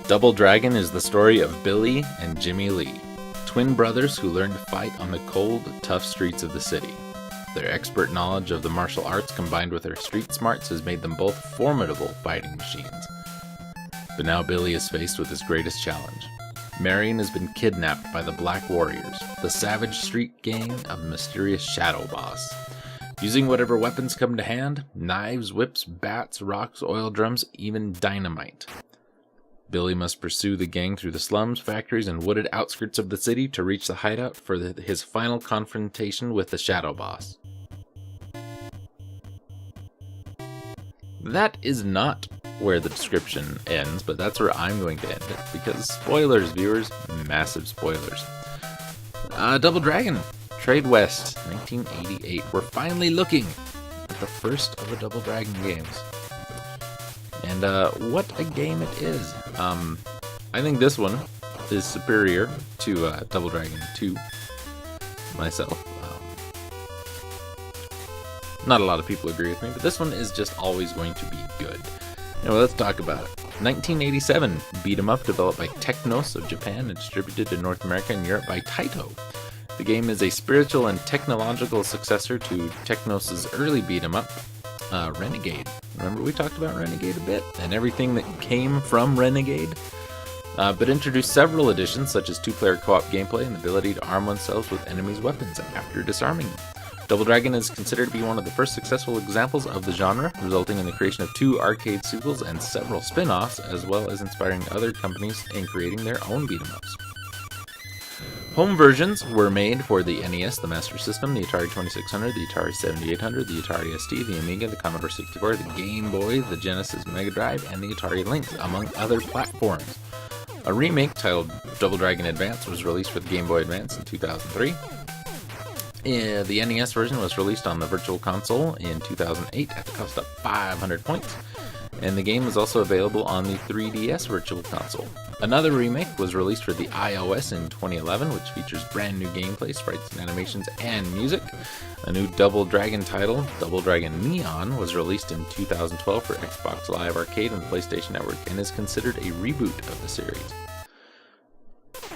Double Dragon is the story of Billy and Jimmy Lee, twin brothers who learn to fight on the cold, tough streets of the city. Their expert knowledge of the martial arts combined with their street smarts has made them both formidable fighting machines. But now Billy is faced with his greatest challenge. Marion has been kidnapped by the Black Warriors, the savage street gang of the mysterious Shadow Boss. Using whatever weapons come to hand, knives, whips, bats, rocks, oil drums, even dynamite. Billy must pursue the gang through the slums, factories, and wooded outskirts of the city to reach the hideout for his final confrontation with the Shadow Boss. That is not where the description ends, but that's where I'm going to end it, because spoilers, viewers, massive spoilers. Double Dragon, Trade West, 1988. We're finally looking at the first of the Double Dragon games. And what a game it is. I think this one is superior to Double Dragon 2 myself. Not a lot of people agree with me, but this one is just always going to be good. Anyway, let's talk about it. 1987, beat 'em up developed by Technos of Japan and distributed in North America and Europe by Taito. The game is a spiritual and technological successor to Technos' early beat 'em up, Renegade. Remember we talked about Renegade a bit and everything that came from Renegade? But introduced several additions such as 2-player co-op gameplay and the ability to arm oneself with enemies' weapons after disarming them. Double Dragon is considered to be one of the first successful examples of the genre, resulting in the creation of 2 arcade sequels and several spin-offs, as well as inspiring other companies in creating their own beat-em-ups. Home versions were made for the NES, the Master System, the Atari 2600, the Atari 7800, the Atari ST, the Amiga, the Commodore 64, the Game Boy, the Genesis Mega Drive, and the Atari Lynx, among other platforms. A remake titled Double Dragon Advance was released for the Game Boy Advance in 2003. The NES version was released on the Virtual Console in 2008 at the cost of 500 points, and the game is also available on the 3DS Virtual Console. Another remake was released for the iOS in 2011, which features brand new gameplay, sprites, and animations, and music. A new Double Dragon title, Double Dragon Neon, was released in 2012 for Xbox Live Arcade and PlayStation Network, and is considered a reboot of the series.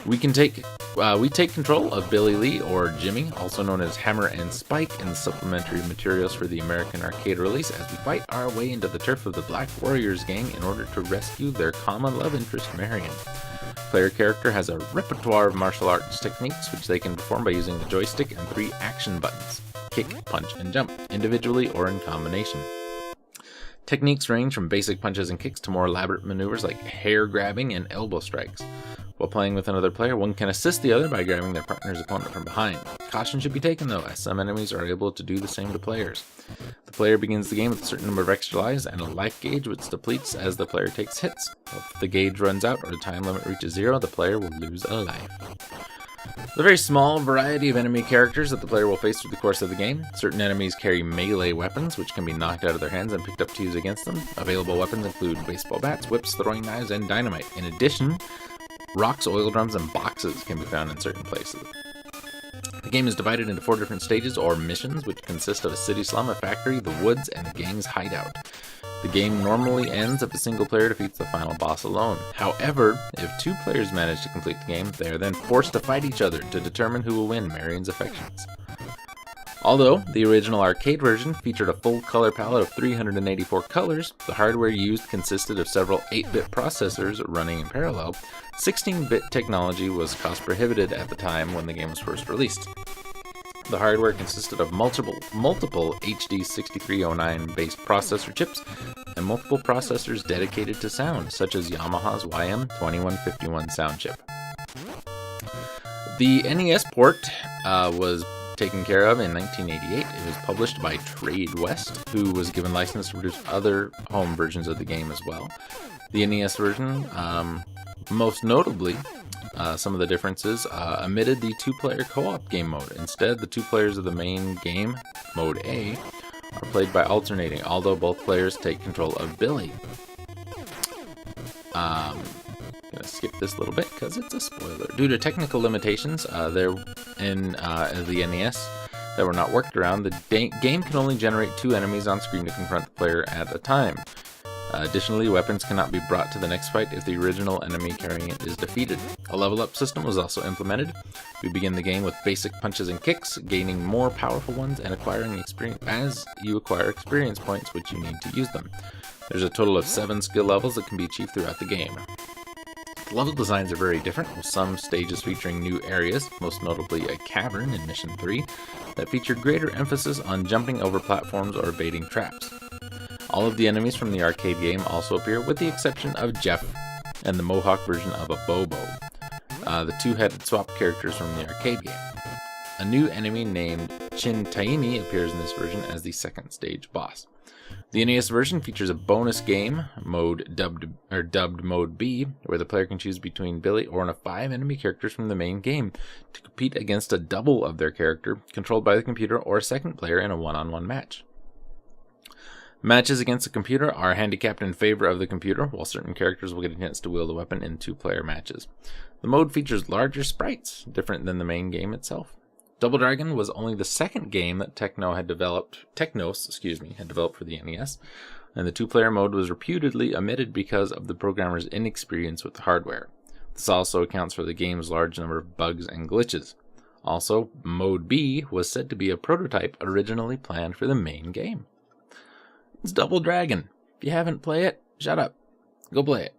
We take control of Billy Lee, or Jimmy, also known as Hammer and Spike, in the supplementary materials for the American arcade release as we fight our way into the turf of the Black Warriors gang in order to rescue their common love interest, Marion. Player character has a repertoire of martial arts techniques which they can perform by using the joystick and 3 action buttons: kick, punch, and jump, individually or in combination. Techniques range from basic punches and kicks to more elaborate maneuvers like hair grabbing and elbow strikes. While playing with another player, one can assist the other by grabbing their partner's opponent from behind. Caution should be taken though, as some enemies are able to do the same to players. The player begins the game with a certain number of extra lives and a life gauge which depletes as the player takes hits. If the gauge runs out or the time limit reaches 0, the player will lose a life. There's a very small variety of enemy characters that the player will face through the course of the game. Certain enemies carry melee weapons, which can be knocked out of their hands and picked up to use against them. Available weapons include baseball bats, whips, throwing knives, and dynamite. In addition, rocks, oil drums, and boxes can be found in certain places. The game is divided into 4 different stages or missions, which consist of a city slum, a factory, the woods, and the gang's hideout. The game normally ends if a single player defeats the final boss alone. However, if 2 players manage to complete the game, they are then forced to fight each other to determine who will win Marion's affections. Although the original arcade version featured a full color palette of 384 colors, the hardware used consisted of several 8-bit processors running in parallel. 16-bit technology was cost prohibitive at the time when the game was first released. The hardware consisted of multiple HD 6309 based processor chips and multiple processors dedicated to sound, such as Yamaha's YM2151 sound chip. The NES port was taken care of in 1988. It was published by Trade West, who was given license to produce other home versions of the game as well. The NES version, most notably, some of the differences, omitted the 2-player co-op game mode. Instead, the 2 players of the main game, Mode A, are played by alternating, although both players take control of Billy. I'm gonna skip this a little bit because it's a spoiler. Due to technical limitations there in the NES that were not worked around, the game can only generate 2 enemies on screen to confront the player at a time. Additionally, weapons cannot be brought to the next fight if the original enemy carrying it is defeated. A level up system was also implemented. We begin the game with basic punches and kicks, gaining more powerful ones and acquiring experience as you acquire experience points, which you need to use them. There's a total of 7 skill levels that can be achieved throughout the game. The level designs are very different, with some stages featuring new areas, most notably a cavern in Mission 3, that featured greater emphasis on jumping over platforms or evading traps. All of the enemies from the arcade game also appear, with the exception of Jeff and the Mohawk version of a Bobo, the two-headed swap characters from the arcade game. A new enemy named Chintaimi appears in this version as the second stage boss. The NES version features a bonus game mode dubbed Mode B, where the player can choose between Billy or one of 5 enemy characters from the main game to compete against a double of their character, controlled by the computer or a second player in a one-on-one match. Matches against the computer are handicapped in favor of the computer, while certain characters will get a chance to wield the weapon in 2-player matches. The mode features larger sprites, different than the main game itself. Double Dragon was only the second game that Technos had developed for the NES, and the 2-player mode was reputedly omitted because of the programmer's inexperience with the hardware. This also accounts for the game's large number of bugs and glitches. Also, Mode B was said to be a prototype originally planned for the main game. It's Double Dragon. If you haven't played it, shut up. Go play it.